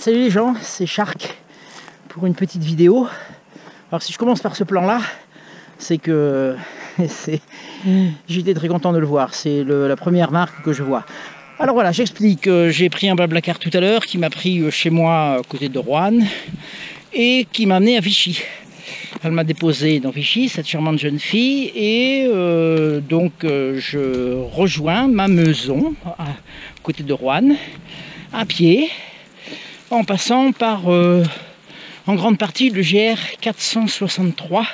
Salut les gens, c'est Shark pour une petite vidéo. Alors si je commence par ce plan-là, c'est que j'étais très content de le voir. C'est la première marque que je vois. Alors voilà, j'explique. J'ai pris un Blablacar tout à l'heure qui m'a pris chez moi à côté de Roanne et qui m'a amené à Vichy. Elle m'a déposé dans Vichy, cette charmante jeune fille, et donc je rejoins ma maison à côté de Roanne à pied, en passant par en grande partie le GR 463.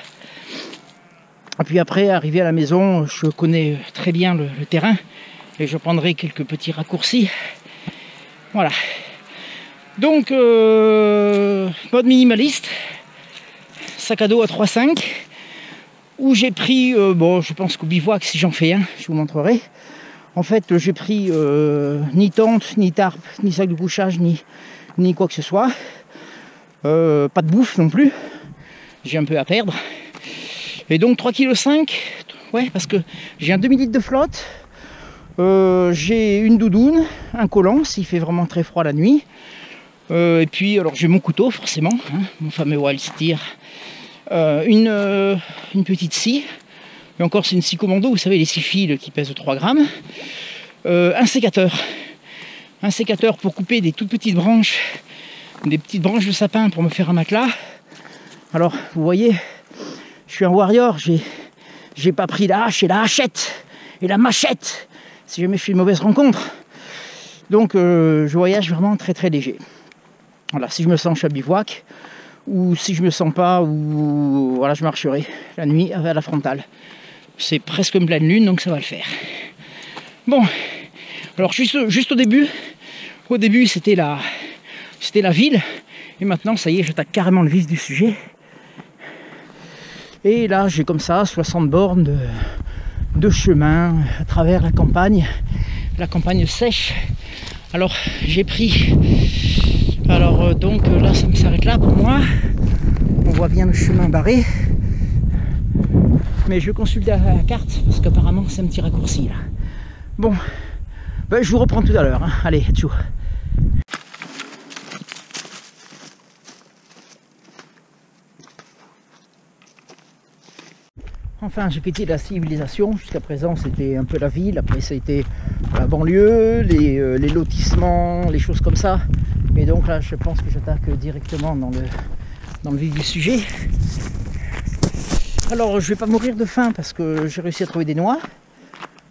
Et puis après, arrivé à la maison, je connais très bien le terrain et je prendrai quelques petits raccourcis. Voilà. Donc, mode minimaliste, sac à dos à 3,5, où j'ai pris, bon, je pense qu'au bivouac, si j'en fais un, je vous montrerai. En fait, j'ai pris ni tente, ni tarpe, ni sac de couchage, ni quoi que ce soit. Pas de bouffe non plus. J'ai un peu à perdre. Et donc 3,5 kg, ouais, parce que j'ai un demi-litre de flotte. J'ai une doudoune, un collant s'il fait vraiment très froid la nuit. Et puis, alors j'ai mon couteau forcément, hein, mon fameux Wild Steer. Une petite scie. Et encore, c'est une scie commando, vous savez, les scies fils qui pèsent 3 grammes. Un sécateur. Un sécateur pour couper des toutes petites branches, des petites branches de sapin pour me faire un matelas. Alors, vous voyez, je suis un warrior, j'ai pas pris la hache et la hachette et la machette si jamais je fais une mauvaise rencontre. Donc, je voyage vraiment très très léger. Voilà, si je me sens, je suis à bivouac, ou si je me sens pas, ou voilà, je marcherai la nuit à la frontale. C'est presque une pleine lune, donc ça va le faire. Bon, alors juste au début c'était la ville, et maintenant ça y est, j'attaque carrément le vif du sujet. Et là j'ai comme ça 60 bornes de chemin à travers la campagne sèche. Alors j'ai pris, alors donc là ça me s'arrête là pour moi, on voit bien le chemin barré, mais je vais consulter la carte parce qu'apparemment c'est un petit raccourci là. Bon, ben, je vous reprends tout à l'heure, hein. Allez, tchou. Enfin, j'ai quitté la civilisation. Jusqu'à présent, c'était un peu la ville. Après, ça a été la banlieue, les lotissements, les choses comme ça. Et donc là, je pense que j'attaque directement dans le vif du sujet. Alors, je vais pas mourir de faim parce que j'ai réussi à trouver des noix.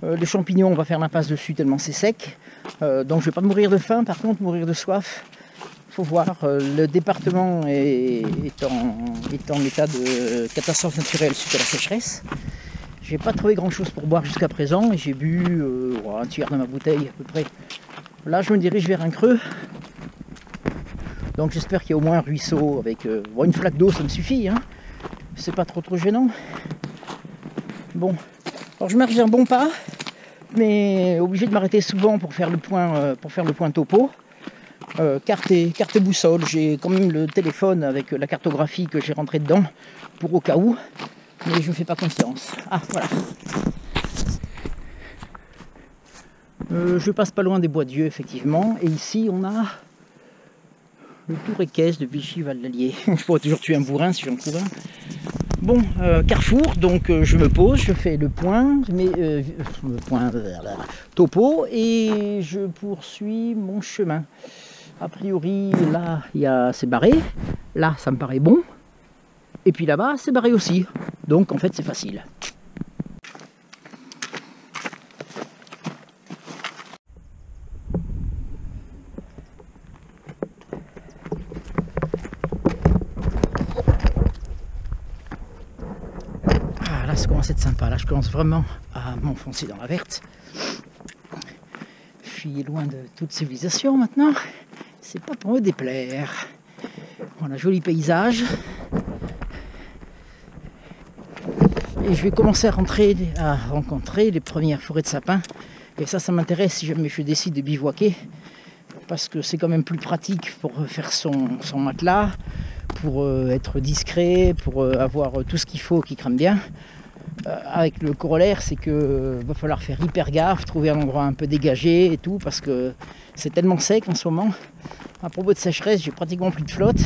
Les champignons, on va faire l'impasse dessus tellement c'est sec. Donc, je vais pas mourir de faim. Par contre, mourir de soif. Faut voir, le département est en état de catastrophe naturelle suite à la sécheresse. J'ai pas trouvé grand chose pour boire jusqu'à présent et j'ai bu un tiers de ma bouteille à peu près. Là je me dirige vers un creux, donc j'espère qu'il y a au moins un ruisseau avec une flaque d'eau, ça me suffit, hein. C'est pas trop gênant. Bon, alors je marche d'un bon pas, mais obligé de m'arrêter souvent pour faire le point topo. Carte et boussole, j'ai quand même le téléphone avec la cartographie que j'ai rentré dedans pour au cas où, mais je ne fais pas confiance. Ah voilà. Je passe pas loin des Bois Dieu effectivement, et ici on a le tour équestre de Vichy-Val-d'Allier. Je pourrais toujours tuer un bourrin si j'en trouve un. Bon, carrefour, donc je me pose, je fais le point, topo, et je poursuis mon chemin. A priori, là, c'est barré. Là, ça me paraît bon. Et puis là-bas, c'est barré aussi. Donc, en fait, c'est facile. Ah, là, ça commence à être sympa. Là, je commence vraiment à m'enfoncer dans la verte. Je suis loin de toute civilisation maintenant. C'est pas pour me déplaire. Voilà, joli paysage. Et je vais commencer à rencontrer les premières forêts de sapins. Et ça m'intéresse si jamais je décide de bivouaquer. Parce que c'est quand même plus pratique pour faire son matelas, pour être discret, pour avoir tout ce qu'il faut qui crame bien. Avec le corollaire, c'est que va falloir faire hyper gaffe, trouver un endroit un peu dégagé et tout, parce que c'est tellement sec en ce moment. À propos de sécheresse, j'ai pratiquement plus de flotte.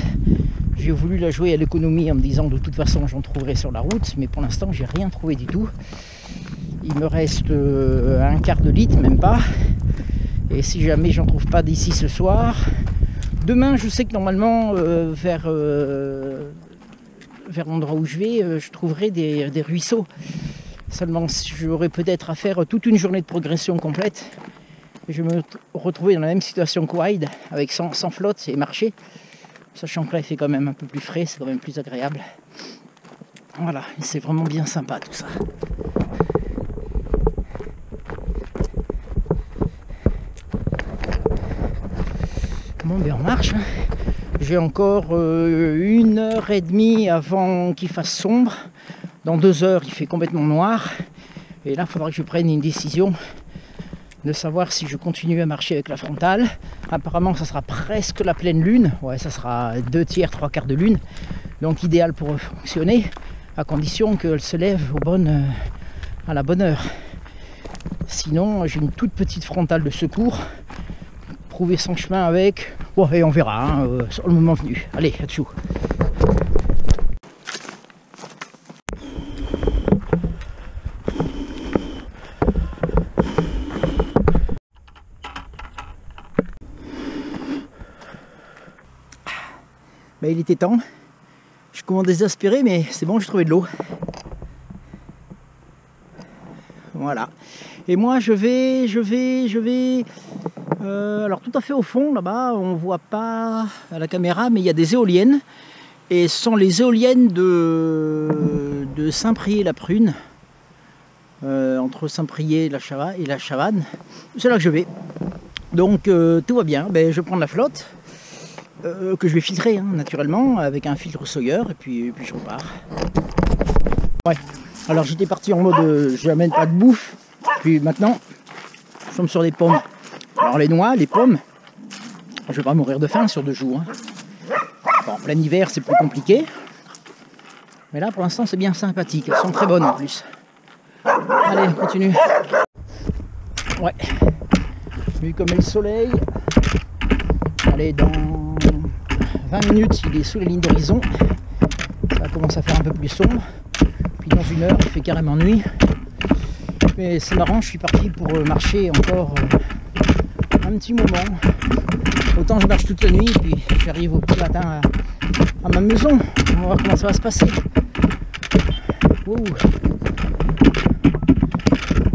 J'ai voulu la jouer à l'économie en me disant de toute façon j'en trouverai sur la route, mais pour l'instant j'ai rien trouvé du tout. Il me reste un quart de litre, même pas. Et si jamais j'en trouve pas d'ici ce soir, demain je sais que normalement vers l'endroit où je vais, je trouverai des ruisseaux. Seulement j'aurai peut-être à faire toute une journée de progression complète. Je vais me retrouver dans la même situation que Wide, avec sans flotte et marcher. Sachant que là il fait quand même un peu plus frais, c'est quand même plus agréable. Voilà, et c'est vraiment bien sympa tout ça. Bon, ben on marche. J'ai encore 1h30 avant qu'il fasse sombre. Dans 2 heures, il fait complètement noir. Et là, il faudra que je prenne une décision de savoir si je continue à marcher avec la frontale. Apparemment, ça sera presque la pleine lune. Ouais, ça sera 2 tiers, 3 quarts de lune. Donc idéal pour fonctionner, à condition qu'elle se lève à la bonne heure. Sinon, j'ai une toute petite frontale de secours. Trouver son chemin avec. Bon, et on verra, hein, sur le moment venu. Allez, à dessous. Ben, il était temps. Je commence désespéré, mais c'est bon, j'ai trouvé de l'eau. Voilà. Et moi, je vais. Alors tout à fait au fond, là-bas, on ne voit pas à la caméra, mais il y a des éoliennes. Et ce sont les éoliennes de Saint-Priest-la-Prune, entre Saint-Priest et la Chavanne. C'est là que je vais. Donc tout va bien. Ben, je prends la flotte, que je vais filtrer, hein, naturellement, avec un filtre Sawyer, et puis je repars. Ouais. Alors j'étais parti en mode je n'amène pas de bouffe, puis maintenant, je tombe sur des pommes. Alors les noix, les pommes, je vais pas mourir de faim sur 2 jours. Hein. Bon, en plein hiver, c'est plus compliqué. Mais là, pour l'instant, c'est bien sympathique. Elles sont très bonnes en plus. Allez, on continue. Ouais. Vu comme est le soleil. Allez, dans 20 minutes, il est sous la ligne d'horizon. Ça commence à faire un peu plus sombre. Puis dans 1 heure, il fait carrément nuit. Mais c'est marrant, je suis parti pour marcher encore un petit moment. Autant je marche toute la nuit, puis j'arrive au petit matin à ma maison. On va voir comment ça va se passer. Ouh.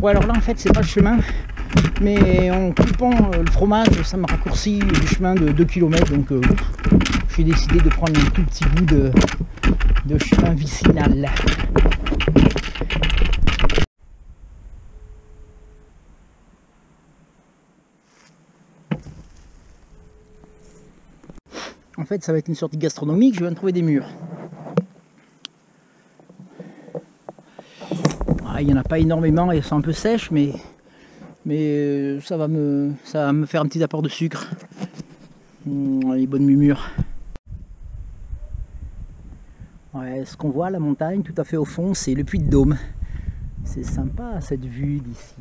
Ouais, alors là en fait c'est pas le chemin, mais en coupant le fromage, ça me raccourcit du chemin de 2 km, donc j'ai décidé de prendre un tout petit bout de chemin vicinal. En fait, ça va être une sortie gastronomique, je viens de trouver des murs. Ah, il n'y en a pas énormément, elles sont un peu sèches, mais ça va me faire un petit apport de sucre. Les bonnes mûres. Ouais, ce qu'on voit à la montagne, tout à fait au fond, c'est le Puy de Dôme. C'est sympa cette vue d'ici.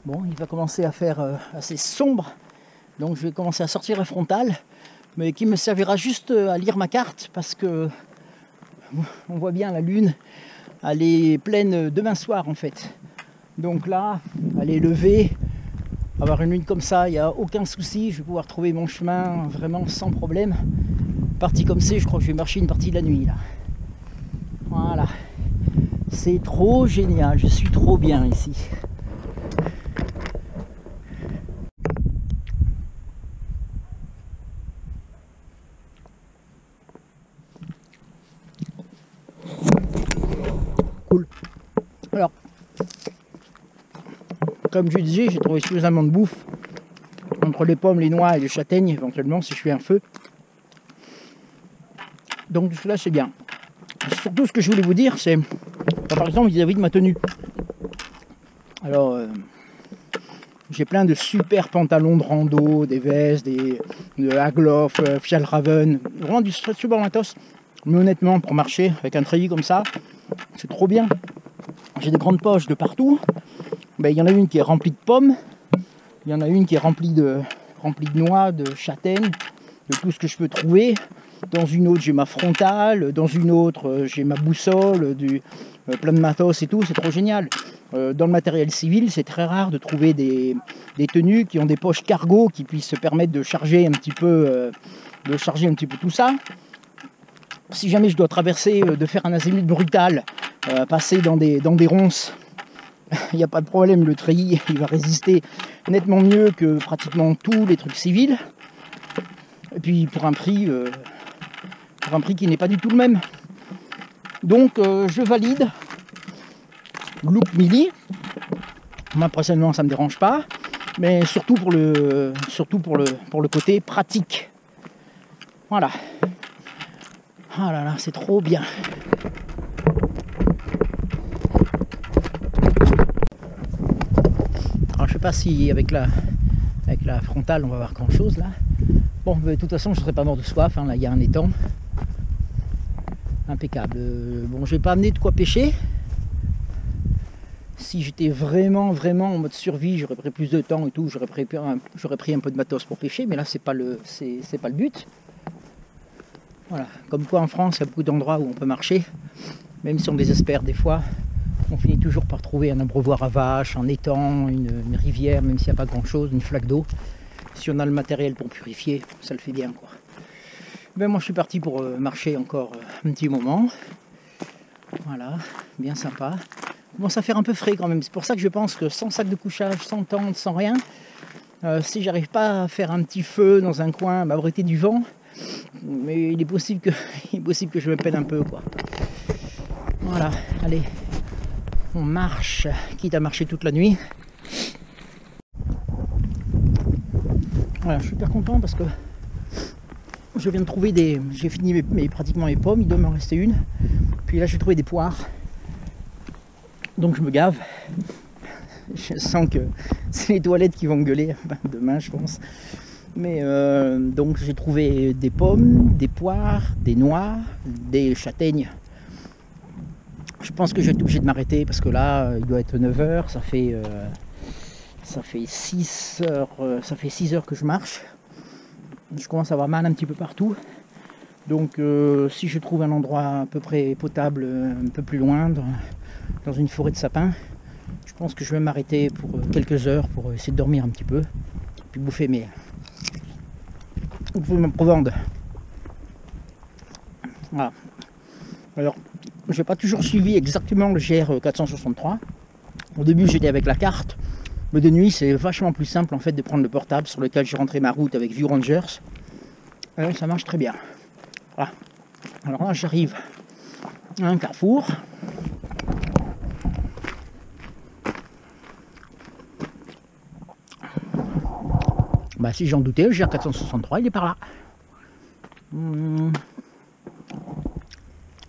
Bon, il va commencer à faire assez sombre. Donc je vais commencer à sortir la frontale, mais qui me servira juste à lire ma carte, parce que on voit bien la lune, elle est pleine demain soir en fait. Donc là, elle est levée, avoir une lune comme ça, il n'y a aucun souci, je vais pouvoir trouver mon chemin vraiment sans problème. Parti comme c'est, je crois que je vais marcher une partie de la nuit là. Voilà, c'est trop génial, je suis trop bien ici. Cool. Alors, comme je disais, j'ai trouvé suffisamment de bouffe entre les pommes, les noix et les châtaignes, éventuellement, si je fais un feu. Donc cela c'est bien. Surtout ce que je voulais vous dire, c'est par exemple vis-à-vis de ma tenue. Alors, j'ai plein de super pantalons de rando, des vestes, de Hagloff, Fjallraven, vraiment du super matos. Mais honnêtement, pour marcher avec un treillis comme ça, c'est trop bien. J'ai des grandes poches de partout. Ben, y en a une qui est remplie de pommes. Il y en a une qui est remplie de noix, de châtaignes, de tout ce que je peux trouver. Dans une autre, j'ai ma frontale. Dans une autre, j'ai ma boussole, plein de matos et tout. C'est trop génial. Dans le matériel civil, c'est très rare de trouver des tenues qui ont des poches cargo qui puissent se permettre de charger un petit peu, tout ça. Si jamais je dois traverser, de faire un azimut brutal, passer dans des ronces, il n'y a pas de problème, le treillis il va résister nettement mieux que pratiquement tous les trucs civils. Et puis pour un prix qui n'est pas du tout le même. Donc je valide. Look Mili. Moi personnellement ça me dérange pas, mais surtout pour le côté pratique. Voilà. Ah là là, c'est trop bien. Alors je sais pas si avec la frontale on va voir grand chose là. Bon, de toute façon je ne serai pas mort de soif, hein. Là il y a un étang. Impeccable. Bon, je vais pas amener de quoi pêcher. Si j'étais vraiment en mode survie, j'aurais pris plus de temps et tout, j'aurais pris un peu de matos pour pêcher, mais là c'est pas le but. Voilà, comme quoi en France il y a beaucoup d'endroits où on peut marcher, même si on désespère des fois, on finit toujours par trouver un abreuvoir à vaches, un étang, une rivière, même s'il n'y a pas grand chose, une flaque d'eau. Si on a le matériel pour purifier, ça le fait bien quoi. Ben moi je suis parti pour marcher encore un petit moment. Voilà, bien sympa. Bon, ça fait un peu frais quand même, c'est pour ça que je pense que sans sac de couchage, sans tente, sans rien, si j'arrive pas à faire un petit feu dans un coin, m'abriter du vent, mais il est possible que je me peine un peu quoi. Voilà, allez, on marche, quitte à marcher toute la nuit. Voilà, je suis super content parce que je viens de trouver j'ai fini pratiquement mes pommes, il doit m'en rester une. Puis là j'ai trouvé des poires. Donc je me gave. Je sens que c'est les toilettes qui vont gueuler demain je pense. Mais donc j'ai trouvé des pommes, des poires, des noix, des châtaignes. Je pense que je vais être obligé de m'arrêter parce que là il doit être 9 h, ça fait 6 heures que je marche. Je commence à avoir mal un petit peu partout. Donc si je trouve un endroit à peu près potable un peu plus loin, dans une forêt de sapins, je pense que je vais m'arrêter pour quelques heures pour essayer de dormir un petit peu, puis bouffer ma provende. Voilà. Alors, je n'ai pas toujours suivi exactement le GR 463. Au début, j'étais avec la carte, mais de nuit, c'est vachement plus simple en fait de prendre le portable sur lequel j'ai rentré ma route avec View Rangers. Alors, ça marche très bien. Voilà. Alors là, j'arrive à un carrefour. Bah si j'en doutais, le GR463 il est par là.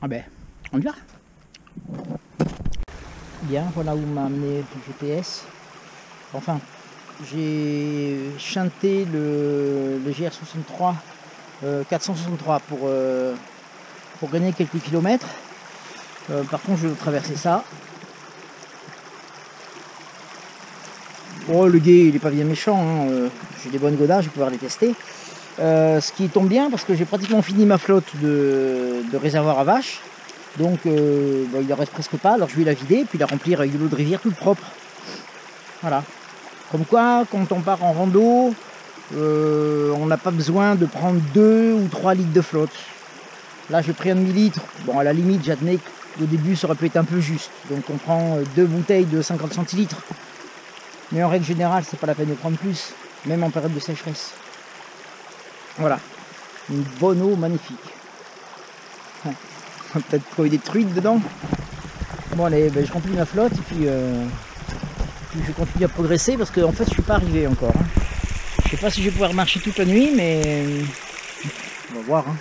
Ah ben, on y va. Bien, voilà où m'a amené le GPS. Enfin, j'ai chanté le GR63 463 pour gagner quelques kilomètres. Par contre, je vais traverser ça. Oh, le guet, il est pas bien méchant, hein. J'ai des bonnes godasses, je vais pouvoir les tester. Ce qui tombe bien parce que j'ai pratiquement fini ma flotte de réservoirs à vaches. Donc il en reste presque pas, alors je vais la vider puis la remplir avec de l'eau de rivière toute propre. Voilà. Comme quoi, quand on part en rando, on n'a pas besoin de prendre 2 ou 3 litres de flotte. Là j'ai pris un demi-litre. Bon, à la limite, j'admets qu'au début ça aurait pu être un peu juste. Donc on prend 2 bouteilles de 50 centilitres. Mais en règle générale, c'est pas la peine de prendre plus, même en période de sécheresse. Voilà, une bonne eau magnifique. On va peut-être trouver des truites dedans. Bon allez, ben, je remplis ma flotte et puis je continue à progresser parce qu'en fait je suis pas arrivé encore. Hein. Je sais pas si je vais pouvoir marcher toute la nuit, mais on va voir. Hein.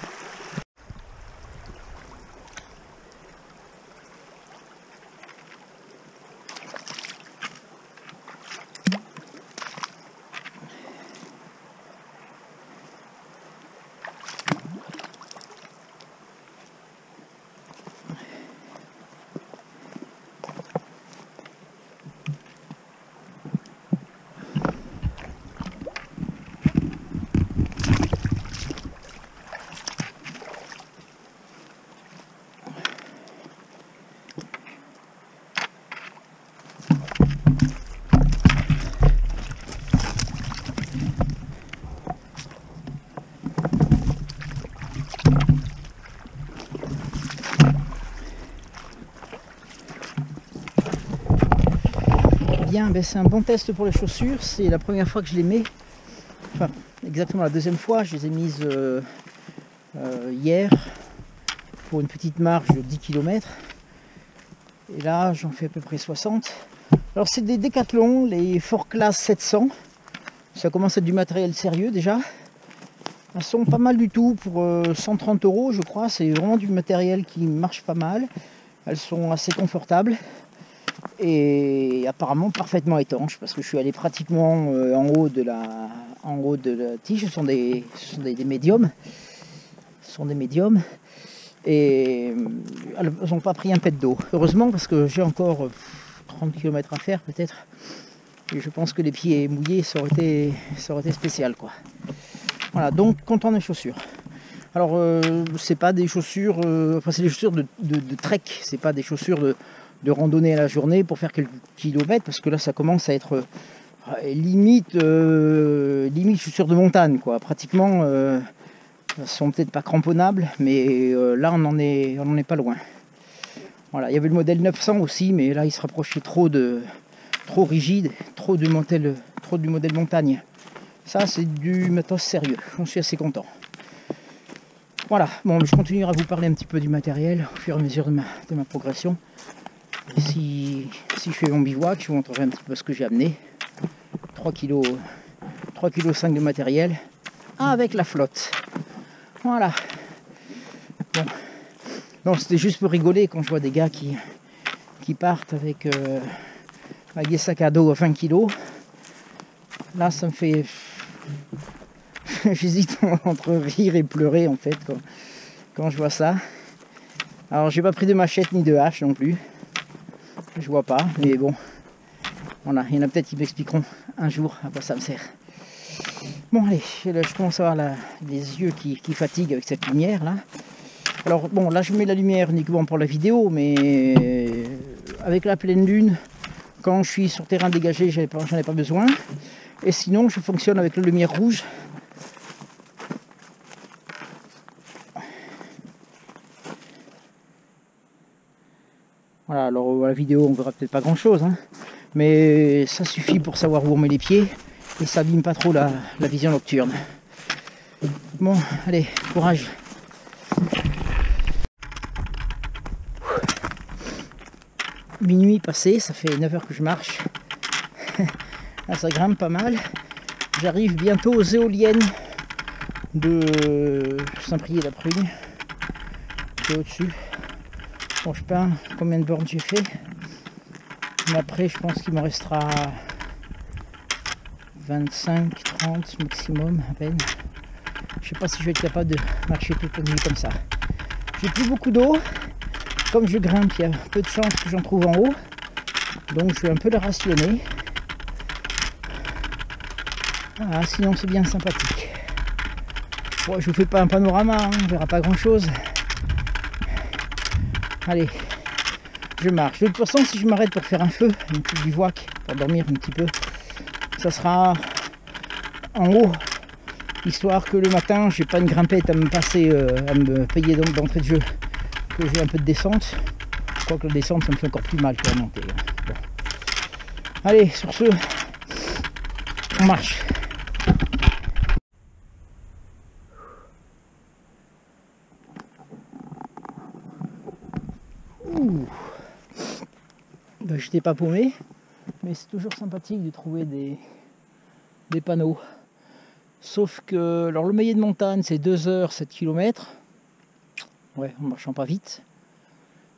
bien, ben, c'est un bon test pour les chaussures. C'est la première fois que je les mets. Enfin, exactement la deuxième fois. Je les ai mises hier pour une petite marche de 10 km. Et là, j'en fais à peu près 60. Alors, c'est des Decathlon, les Fort Class 700. Ça commence à être du matériel sérieux déjà. Elles sont pas mal du tout pour 130 €, je crois. C'est vraiment du matériel qui marche pas mal. Elles sont assez confortables et apparemment parfaitement étanches parce que je suis allé pratiquement en haut de la tige. Ce sont des médiums. Ce sont des médiums et elles n'ont pas pris un pet d'eau. Heureusement parce que j'ai encore 30 km à faire peut-être. Et je pense que les pieds mouillés, ça aurait été spécial quoi. Voilà, donc content des chaussures. Alors c'est pas des chaussures, enfin c'est des chaussures de trek, c'est pas des chaussures de randonnée à la journée pour faire quelques kilomètres, parce que là ça commence à être limite chaussures de montagne quoi. Pratiquement, elles sont peut-être pas cramponnables, mais là on n'en est pas loin. Voilà, il y avait le modèle 900 aussi, mais là il se rapprochait trop rigide, trop du modèle montagne. Ça c'est du matos sérieux, j'en suis assez content. Voilà, bon, je continuerai à vous parler un petit peu du matériel au fur et à mesure de ma progression. Et si je fais mon bivouac, je vous montrerai un petit peu ce que j'ai amené. 3,5 kg de matériel avec la flotte. Voilà. Bon. Non, c'était juste pour rigoler quand je vois des gars qui partent avec des sacs à dos à 20 kg. Là, ça me fait... J'hésite entre rire et pleurer en fait quand je vois ça. Alors j'ai pas pris de machette ni de hache non plus. Je vois pas, mais bon. Voilà, il y en a peut-être qui m'expliqueront un jour à quoi ça me sert. Bon allez, là, je commence à avoir les yeux qui fatiguent avec cette lumière là. Alors bon, là je mets la lumière uniquement pour la vidéo, mais avec la pleine lune, quand je suis sur terrain dégagé, j'en ai pas besoin. Et sinon je fonctionne avec la lumière rouge. Voilà, alors la vidéo on verra peut-être pas grand chose, hein, mais ça suffit pour savoir où on met les pieds et ça abîme pas trop la vision nocturne. Bon, allez, courage. Minuit passé, ça fait 9 h que je marche. Là, ça grimpe pas mal. J'arrive bientôt aux éoliennes de Saint-Priest-la-Prugne. C'est au-dessus. Bon, je sais pas combien de bornes j'ai fait, mais après je pense qu'il me restera 25-30 maximum à peine. Je sais pas si je vais être capable de marcher toute la nuit comme ça. J'ai plus beaucoup d'eau, comme je grimpe il y a peu de chances que j'en trouve en haut, donc je vais un peu la rationner. Voilà, sinon c'est bien sympathique. Bon, je vous fais pas un panorama, hein, on verra pas grand chose. Allez, je marche. De toute façon, si je m'arrête pour faire un feu, un petit bivouac, pour dormir un petit peu, ça sera en haut, histoire que le matin, j'ai pas une grimpette à me passer, à me payer d'entrée de jeu, que j'ai un peu de descente. Je crois que la descente, ça me fait encore plus mal que la montée. Bon. Allez, sur ce, on marche. Ben, je n'étais pas paumé, mais c'est toujours sympathique de trouver des panneaux. Sauf que, alors le maillet de montagne c'est 2 h 7 km, ouais, en marchant pas vite.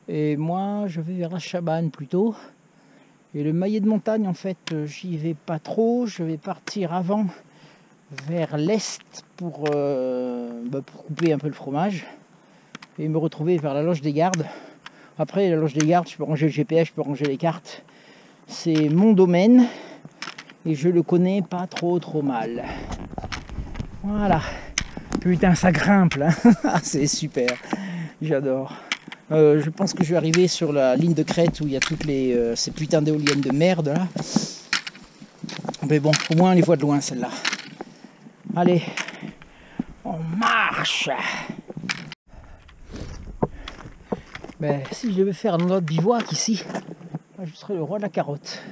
Et moi je vais vers la Chabanne plutôt. Et le maillet de montagne en fait j'y vais pas trop, je vais partir avant vers l'est pour couper un peu le fromage et me retrouver vers la Loge des Gardes. Après la Loge des Gardes, je peux ranger le GPS, je peux ranger les cartes. C'est mon domaine et je le connais pas trop mal. Voilà. Putain, ça grimpe là. C'est super. J'adore. Je pense que je vais arriver sur la ligne de crête où il y a toutes ces putains d'éoliennes de merde là. Mais bon, au moins on les voit de loin celles-là. Allez, on marche. Ben, si je devais faire un autre bivouac ici, je serais le roi de la carotte.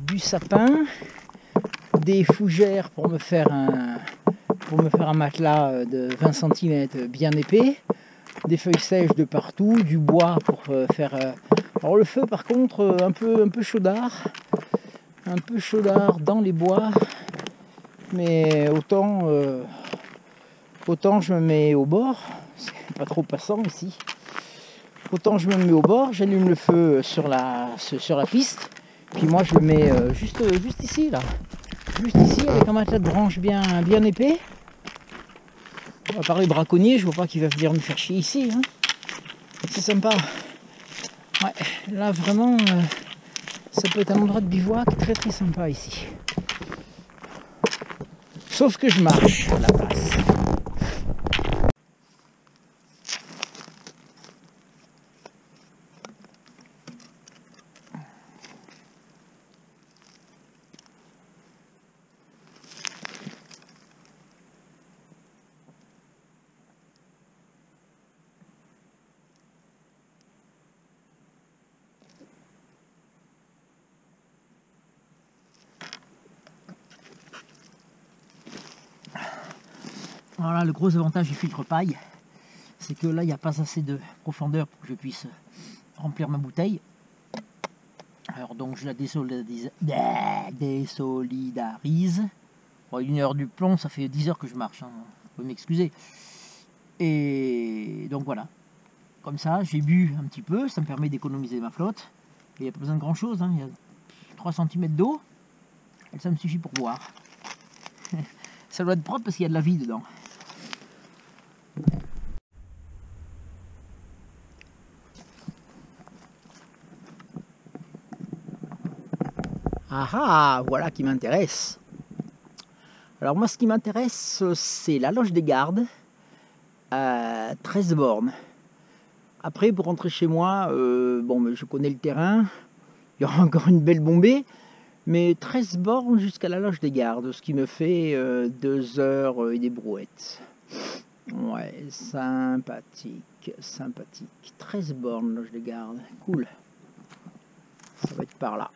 du sapin, des fougères pour me faire un matelas de 20 cm bien épais, des feuilles sèches de partout, du bois pour faire... Alors le feu par contre un peu chaudard dans les bois, mais autant je me mets au bord, c'est pas trop passant ici, autant je me mets au bord, j'allume le feu sur la piste, puis moi je le mets juste ici là, juste ici avec un matelas de branches bien épais. À part les braconniers, je vois pas qui va venir me faire chier ici, hein. C'est sympa. Ouais, là vraiment ça peut être un endroit de bivouac très très sympa ici. Sauf que je marche à la place. Voilà, le gros avantage du filtre paille, c'est que là il n'y a pas assez de profondeur pour que je puisse remplir ma bouteille. Alors donc je la désolidarise. Bon, 1 heure du plomb, ça fait 10 heures que je marche, hein. Vous pouvez m'excuser. Et donc voilà, comme ça j'ai bu un petit peu, ça me permet d'économiser ma flotte. Il n'y a pas besoin de grand chose, hein. Il y a 3 cm d'eau, et ça me suffit pour boire. Ça doit être propre parce qu'il y a de la vie dedans. Ah ah, voilà qui m'intéresse. Alors moi ce qui m'intéresse c'est la loge des gardes à 13 bornes. Après pour rentrer chez moi, bon mais je connais le terrain, il y aura encore une belle bombée, mais 13 bornes jusqu'à la loge des gardes, ce qui me fait 2 heures et des brouettes. Ouais, sympathique, sympathique. 13 bornes loge des gardes, cool. Ça va être par là.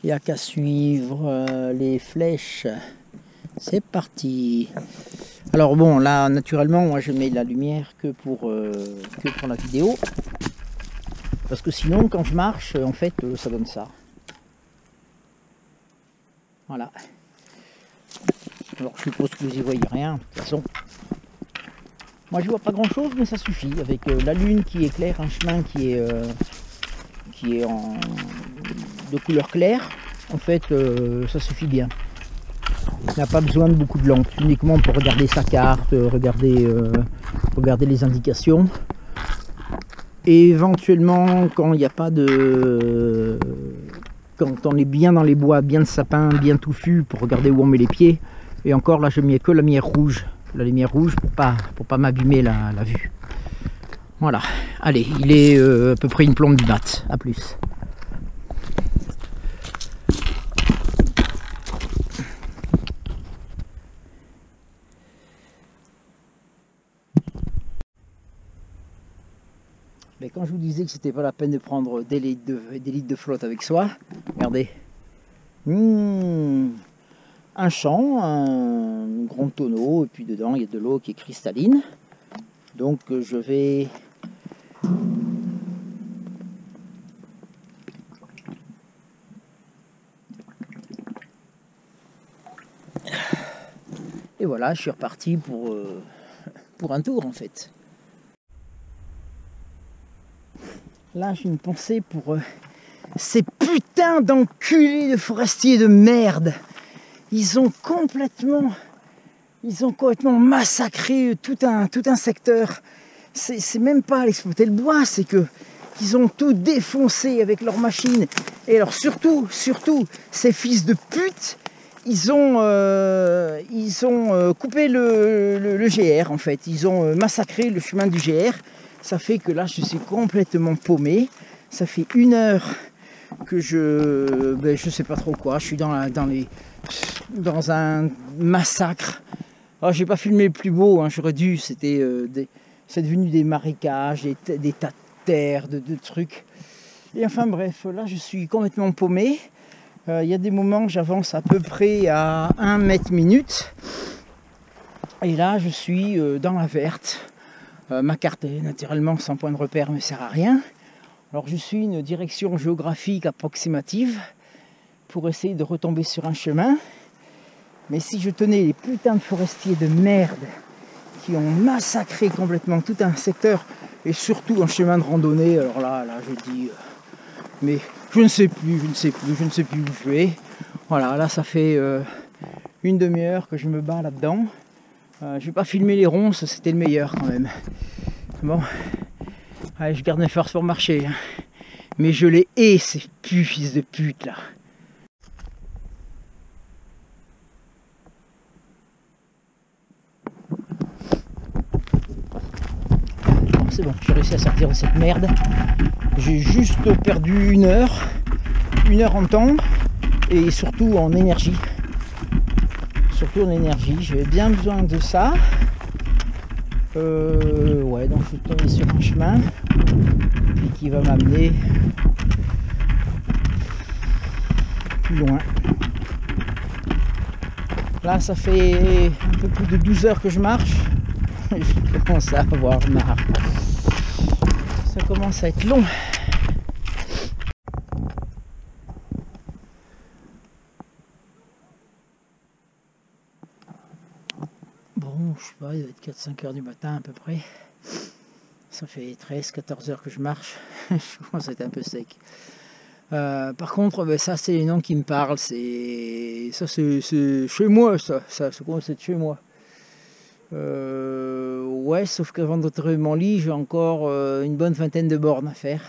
Il n'y a qu'à suivre les flèches. C'est parti. Alors bon, là, naturellement, moi je mets la lumière que pour la vidéo. Parce que sinon, quand je marche, en fait, ça donne ça. Voilà. Alors je suppose que vous y voyez rien, de toute façon. Moi je vois pas grand chose, mais ça suffit. Avec la lune qui éclaire un chemin qui est de couleur claire, en fait ça suffit bien. Il n'y a pas besoin de beaucoup de lampes, uniquement pour regarder sa carte, regarder les indications. Et éventuellement, quand il n'y a pas de... Quand on est bien dans les bois, bien de sapin, bien touffu, pour regarder où on met les pieds. Et encore là, je mets que la lumière rouge. La lumière rouge pour pas m'abîmer la vue. Voilà. Allez, il est à peu près une plombe du mat. À plus. Mais quand je vous disais que c'était pas la peine de prendre des litres de flotte avec soi, regardez. Un champ, un grand tonneau, et puis dedans il y a de l'eau qui est cristalline. Donc je vais et voilà, je suis reparti pour un tour en fait. Là j'ai une pensée pour ces putains d'enculés de forestiers de merde. Ils ont complètement massacré tout un secteur. C'est même pas à exploiter le bois, c'est que ils ont tout défoncé avec leurs machines. Et alors surtout, ces fils de pute, ils ont coupé le GR en fait. Ils ont massacré le chemin du GR. Ça fait que là je suis complètement paumé. Ça fait 1 heure que je sais pas trop quoi. Je suis dans un massacre. Oh, j'ai pas filmé le plus beau, hein, j'aurais dû. C'est devenu des marécages, des tas de terre, de trucs. Et enfin bref, là je suis complètement paumé. Il y a des moments que j'avance à peu près à 1 mètre minute. Et là, je suis dans la verte. Ma carte est naturellement sans point de repère, ne sert à rien. Alors je suis une direction géographique approximative pour essayer de retomber sur un chemin. Mais si je tenais les putains de forestiers de merde qui ont massacré complètement tout un secteur et surtout un chemin de randonnée, alors là je dis mais je ne sais plus où je vais. Voilà, là ça fait une demi-heure que je me bats là-dedans. Je vais pas filmer les ronces, c'était le meilleur quand même. Bon, allez, je garde mes forces pour marcher. Hein. Mais je les hais, ces fils de pute là. C'est bon, j'ai réussi à sortir de cette merde. J'ai juste perdu une heure en temps et surtout en énergie. J'avais bien besoin de ça. Ouais, donc je suis tombé sur un chemin qui va m'amener plus loin. Là, ça fait un peu plus de 12 heures que je marche. Je commence à avoir marre. Ça commence à être long. Bon, je sais pas, il doit être 4-5 heures du matin à peu près. Ça fait 13-14 heures que je marche. Je commence à être un peu sec. Par contre, ben, ça c'est les noms qui me parlent. C'est chez moi, ça commence à être chez moi. Ouais, sauf qu'avant de retrouver mon lit, j'ai encore une bonne vingtaine de bornes à faire.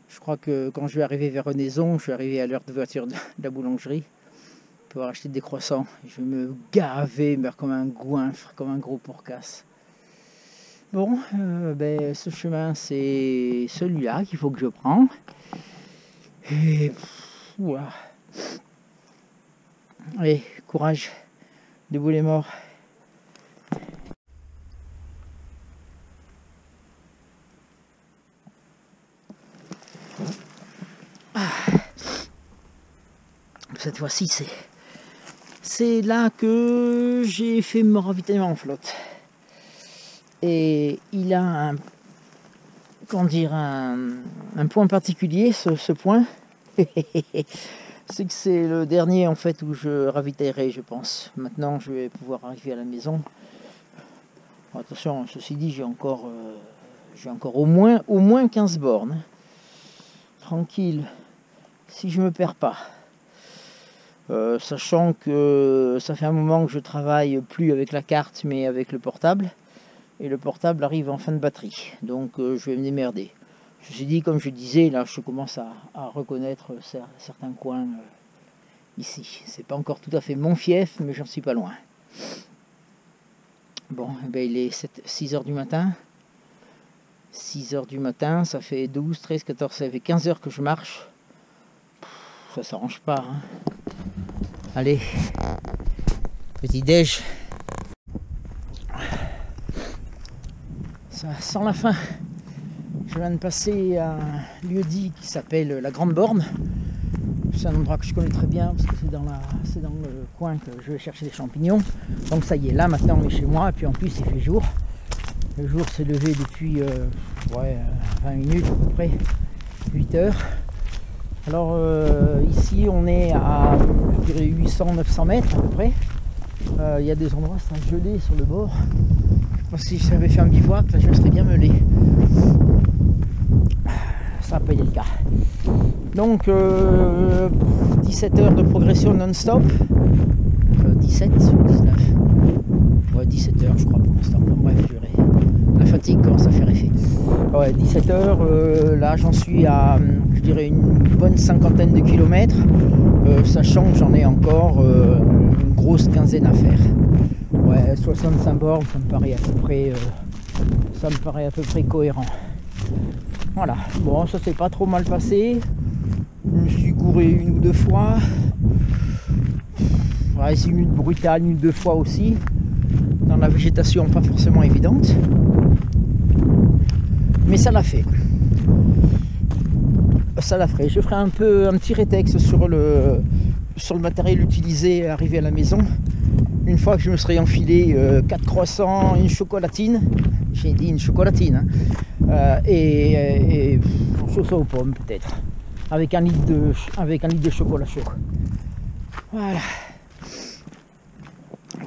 Je crois que quand je vais arriver vers Renaison, je vais arriver à l'heure de voiture de la boulangerie pour pouvoir acheter des croissants. Je vais me gaver comme un goinfre, comme un gros porcasse. Bon, ben, ce chemin, c'est celui-là qu'il faut que je prenne. Et voilà. Allez, courage, debout les morts. Cette fois-ci, c'est là que j'ai fait mon ravitaillement en flotte. Et il a un point particulier, ce point. C'est que c'est le dernier en fait où je ravitaillerai, je pense. Maintenant, je vais pouvoir arriver à la maison. Bon, attention, ceci dit, j'ai encore au moins 15 bornes. Tranquille, si je me perds pas. Sachant que ça fait un moment que je travaille plus avec la carte mais avec le portable. Et le portable arrive en fin de batterie. Donc je vais me démerder. Ceci dit, comme je disais, là je commence à reconnaître certains coins ici. C'est pas encore tout à fait mon fief, mais j'en suis pas loin. Bon, eh bien, il est 6 heures du matin. 6 heures du matin, ça fait 12, 13, 14, ça fait 15 heures que je marche. Ça s'arrange pas. Hein. Allez, petit déj. Ça sent la fin. Je viens de passer à un lieu-dit qui s'appelle la Grande Borne. C'est un endroit que je connais très bien parce que c'est dans le coin que je vais chercher des champignons. Donc ça y est, là maintenant on est chez moi et puis en plus il fait jour. Le jour s'est levé depuis 20 minutes à peu près, 8 heures. Alors ici on est à je dirais 800-900 mètres à peu près. Il y a des endroits ça a gelé sur le bord. Je pense que si j'avais fait un bivouac, là je me serais bien meulé. Ça n'a pas été le cas. Donc 17 heures de progression non-stop. 17 ou 19. Ouais, 17 heures je crois pour l'instant. Bref, la fatigue commence à faire effet. Ouais, 17 heures, là j'en suis à je dirais une bonne cinquantaine de kilomètres, sachant que j'en ai encore une grosse quinzaine à faire. Ouais, 65 bornes, ça me paraît à peu près cohérent. Voilà, bon, ça s'est pas trop mal passé. Je me suis gouré une ou deux fois. Ouais, c'est une minute brutale, une ou deux fois aussi. Dans la végétation pas forcément évidente. Mais ça l'a fait. ça la ferait. Je ferai un petit rétexte sur le matériel utilisé arrivé à la maison. Une fois que je me serai enfilé 4 croissants, une chocolatine, j'ai dit une chocolatine, hein, et sauce aux pommes peut-être, avec un litre de chocolat chaud. Voilà.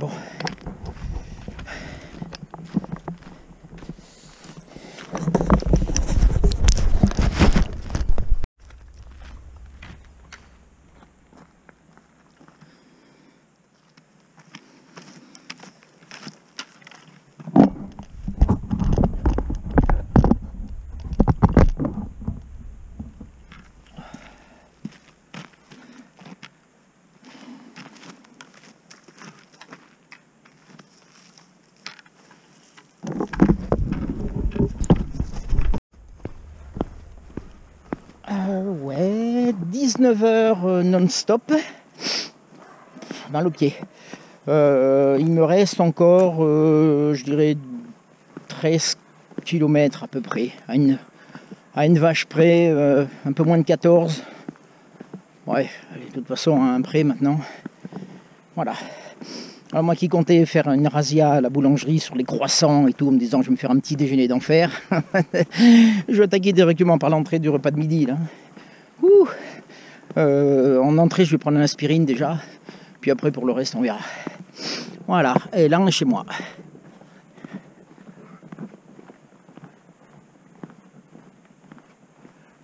Bon. Ouais, 19h non-stop dans le pied. Il me reste encore, je dirais, 13 km à peu près, à une vache près, un peu moins de 14. Ouais, de toute façon, à un près maintenant. Voilà. Alors moi qui comptais faire une razzia à la boulangerie sur les croissants et tout, en me disant je vais me faire un petit déjeuner d'enfer, je vais attaquer directement par l'entrée du repas de midi là. Ouh. En entrée je vais prendre une aspirine déjà, puis après pour le reste on verra. Voilà, et là on est chez moi.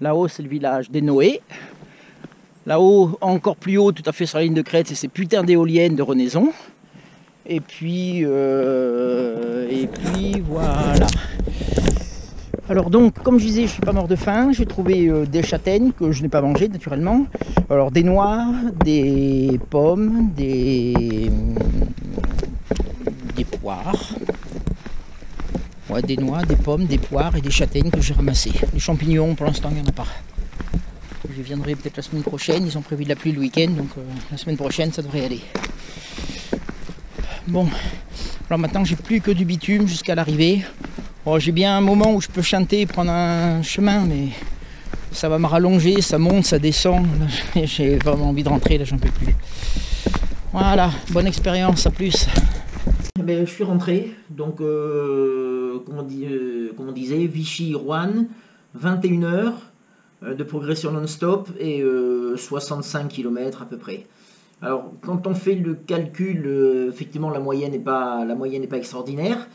Là-haut c'est le village des Noé. Là-haut, encore plus haut, tout à fait sur la ligne de crête, c'est ces putains d'éoliennes de Renaison. Et puis voilà. Alors donc, comme je disais, je suis pas mort de faim. J'ai trouvé des châtaignes que je n'ai pas mangées naturellement. Alors des noix, des pommes, des poires. Ouais, des noix, des pommes, des poires et des châtaignes que j'ai ramassées. Les champignons, pour l'instant, il n'y en a pas. Je viendrai peut-être la semaine prochaine. Ils ont prévu de la pluie le week-end, donc la semaine prochaine, ça devrait aller. Bon, alors maintenant, j'ai plus que du bitume jusqu'à l'arrivée. Bon, j'ai bien un moment où je peux chanter et prendre un chemin, mais ça va me rallonger, ça monte, ça descend. J'ai vraiment envie de rentrer, là, j'en peux plus. Voilà, bonne expérience, à plus. Ben, je suis rentré, donc comme on disait, Vichy-Roanne, 21h de progression non-stop et 65 km à peu près. Alors quand on fait le calcul, effectivement la moyenne n'est pas extraordinaire.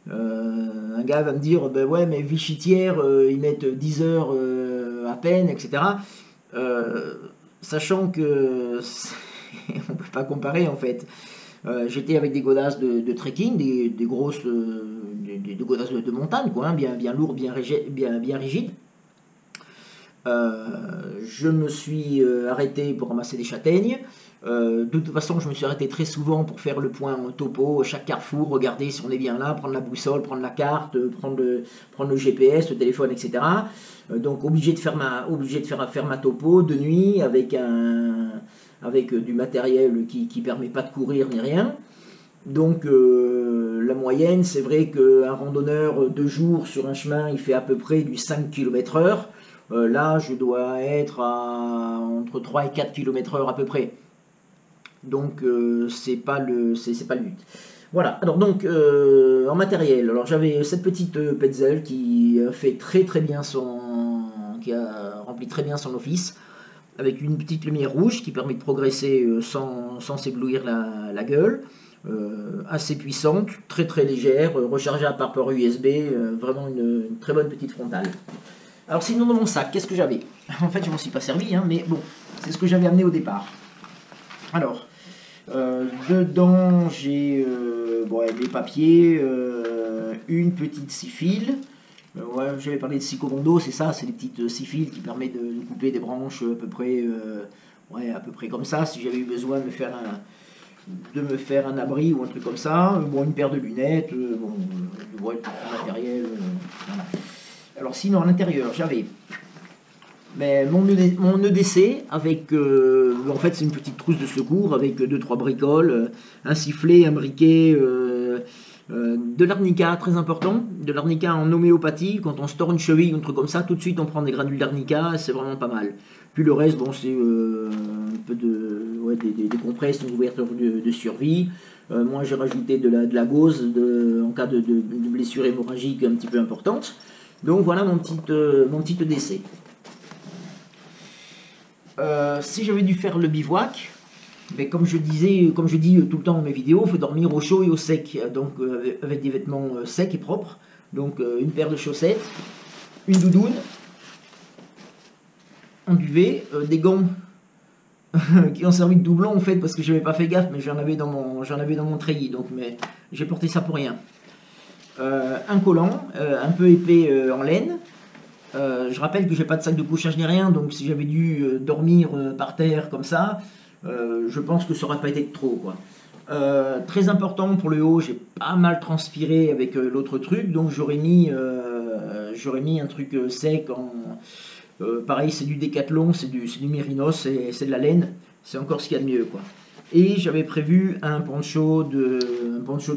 Un gars va me dire ben ouais mais Vichy-Thiers ils mettent 10 heures à peine, etc. Sachant que on peut pas comparer en fait. J'étais avec des godasses de trekking, des grosses des godasses de montagne quoi, hein, bien lourdes, bien rigides. Je me suis arrêté pour ramasser des châtaignes. De toute façon, je me suis arrêté très souvent pour faire le point en topo, à chaque carrefour, regarder si on est bien là, prendre la boussole, prendre la carte, prendre le GPS, le téléphone, etc. Donc obligé de faire ma topo de nuit avec du matériel qui permet pas de courir ni rien. Donc la moyenne, c'est vrai qu'un randonneur de jour sur un chemin, il fait à peu près du 5 km/h. Là, je dois être entre 3 et 4 km/h à peu près. Donc, c'est pas le but. Voilà, alors donc, en matériel, alors j'avais cette petite Petzl qui fait très bien qui a rempli très bien son office, avec une petite lumière rouge qui permet de progresser sans s'éblouir la gueule. Assez puissante, très légère, rechargeable par port USB, vraiment une très bonne petite frontale. Alors sinon dans mon sac, qu'est-ce que j'avais? En fait je m'en suis pas servi, hein, mais bon, c'est ce que j'avais amené au départ. Alors, dedans j'ai des papiers, une petite scie fil. Ouais, j'avais parlé de scie commando, c'est ça, c'est des petites scie fil qui permettent de couper des branches à peu près comme ça, si j'avais eu besoin de me faire un abri ou un truc comme ça. Bon, une paire de lunettes, tout matériel, voilà. Alors sinon à l'intérieur j'avais mon EDC avec en fait c'est une petite trousse de secours avec 2-3 bricoles, un sifflet, un briquet, De l'arnica, très important, de l'arnica en homéopathie, quand on se tord une cheville ou un truc comme ça, tout de suite on prend des granules d'arnica, c'est vraiment pas mal. Puis le reste, bon, c'est un peu des compresses, une ouverture de survie. Moi j'ai rajouté de la gauze en cas de blessure hémorragique un petit peu importante. Donc voilà mon petit décès. Si j'avais dû faire le bivouac, mais comme je dis tout le temps dans mes vidéos, il faut dormir au chaud et au sec, donc avec des vêtements secs et propres, donc une paire de chaussettes, une doudoune, un duvet, des gants qui ont servi de doublon en fait parce que je n'avais pas fait gaffe, mais j'en avais dans mon treillis, donc mais j'ai porté ça pour rien. Un collant, un peu épais en laine. Je rappelle que j'ai pas de sac de couchage ni rien, donc si j'avais dû dormir par terre comme ça, je pense que ça aurait pas été trop, quoi. Très important pour le haut, j'ai pas mal transpiré avec l'autre truc, donc j'aurais mis un truc sec pareil, c'est du Décathlon, c'est du Mérinos, c'est de la laine, c'est encore ce qu'il y a de mieux, quoi. Et j'avais prévu un poncho de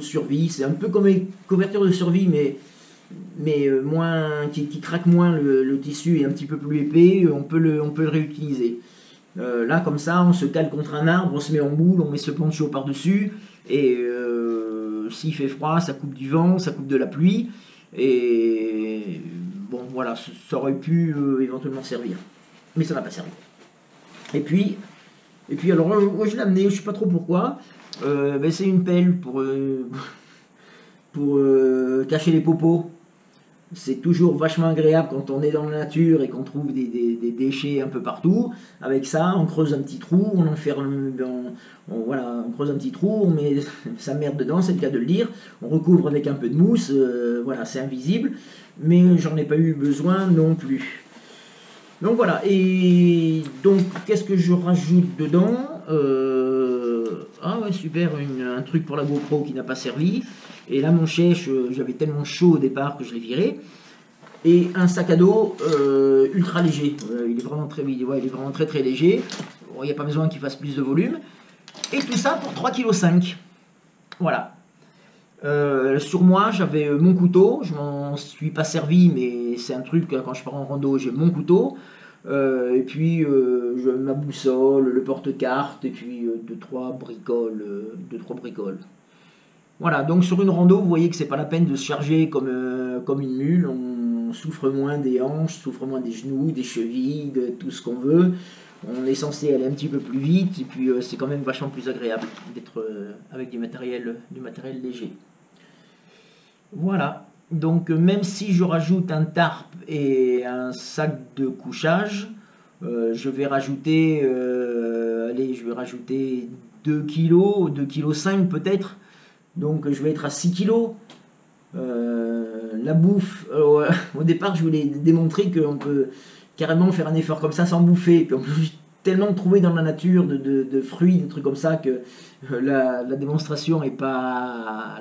survie, c'est un peu comme une couverture de survie, mais moins, qui craque moins, le tissu est un petit peu plus épais, on peut le réutiliser. Là, comme ça, on se cale contre un arbre, on se met en boule, on met ce poncho par-dessus, et s'il fait froid, ça coupe du vent, ça coupe de la pluie, et bon, voilà, ça aurait pu éventuellement servir. Mais ça n'a pas servi. Et puis alors, moi, je l'ai amené, je ne sais pas trop pourquoi, ben, c'est une pelle pour cacher les popos. C'est toujours vachement agréable quand on est dans la nature et qu'on trouve des déchets un peu partout. Avec ça, on creuse un petit trou, on enferme, on creuse un petit trou, on met sa merde dedans, c'est le cas de le dire. On recouvre avec un peu de mousse, voilà, c'est invisible, mais j'en ai pas eu besoin non plus. Donc voilà, et donc qu'est-ce que je rajoute dedans? Ah ouais, super, un truc pour la GoPro qui n'a pas servi. Et là, mon chèche, j'avais tellement chaud au départ que je l'ai viré. Et un sac à dos ultra léger. Il est vraiment très très léger. Bon, il n'y a pas besoin qu'il fasse plus de volume. Et tout ça pour 3,5 kg. Voilà. Sur moi, j'avais mon couteau. Je m'en suis pas servi, mais c'est un truc, quand je pars en rando, j'ai mon couteau. Et puis ma boussole, le porte-carte, et puis 2-3 bricoles. Voilà, donc sur une rando, vous voyez que c'est pas la peine de se charger comme une mule. On souffre moins des hanches, souffre moins des genoux, des chevilles, de tout ce qu'on veut. On est censé aller un petit peu plus vite, et puis c'est quand même vachement plus agréable d'être avec du matériel léger. Voilà, donc même si je rajoute un tarp et un sac de couchage, je vais rajouter 2 kg, 2,5 kg peut-être. Donc je vais être à 6 kg. La bouffe, au départ je voulais démontrer qu'on peut carrément faire un effort comme ça sans bouffer. Et puis on peut tellement trouver dans la nature de fruits, des trucs comme ça que la démonstration est pas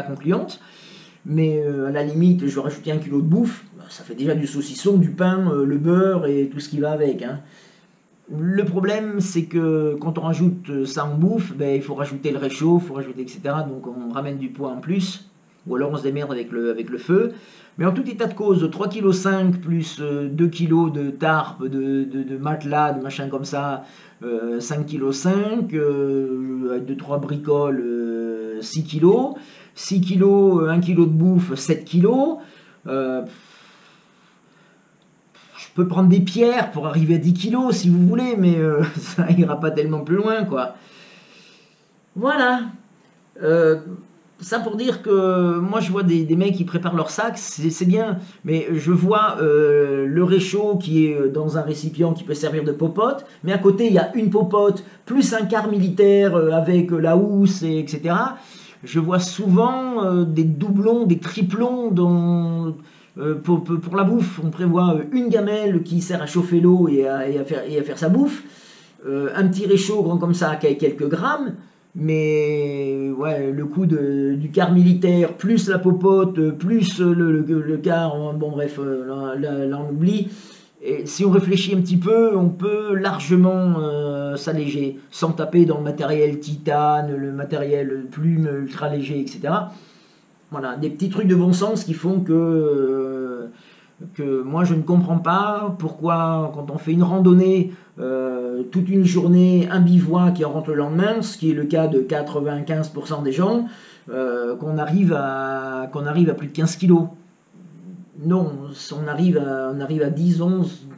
concluante. Mais à la limite, je vais rajouter 1 kg de bouffe. Ça fait déjà du saucisson, du pain, le beurre et tout ce qui va avec, hein. Le problème, c'est que quand on rajoute ça en bouffe, ben, il faut rajouter le réchaud, il faut rajouter etc. Donc on ramène du poids en plus, ou alors on se démerde avec le feu. Mais en tout état de cause, 3,5 kg plus 2 kg de tarpe, de matelas, de machin comme ça, 5,5 kg, 2-3 bricoles, 6 kg, 6 kg, 1 kg de bouffe, 7 kg. Je peux prendre des pierres pour arriver à 10 kg si vous voulez, mais ça ira pas tellement plus loin, quoi. Voilà. Ça pour dire que moi je vois des mecs qui préparent leur sac, c'est bien, mais je vois le réchaud qui est dans un récipient qui peut servir de popote, mais à côté il y a une popote plus un quart militaire avec la housse, etc. Je vois souvent des doublons, des triplons pour la bouffe. On prévoit une gamelle qui sert à chauffer l'eau et à faire sa bouffe, un petit réchaud grand comme ça qui a quelques grammes, mais ouais, le coût du quart militaire, plus la popote, plus le quart, bon bref, là on oublie, Et si on réfléchit un petit peu, on peut largement s'alléger, sans taper dans le matériel titane, le matériel plume ultra léger, etc. Voilà, des petits trucs de bon sens qui font que moi je ne comprends pas pourquoi quand on fait une randonnée toute une journée, un bivouac et on rentre le lendemain, ce qui est le cas de 95% des gens, qu'on arrive à plus de 15 kilos. Non, on arrive à 10, 11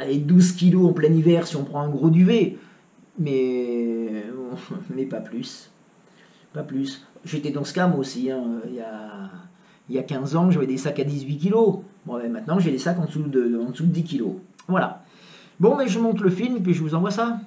et 12 kilos en plein hiver si on prend un gros duvet, mais pas plus. Pas plus. J'étais dans ce cas moi aussi, hein, il y a 15 ans, j'avais des sacs à 18 kilos. Bon, ben, maintenant j'ai des sacs en dessous de 10 kilos. Voilà. Bon, mais je monte le film et puis je vous envoie ça.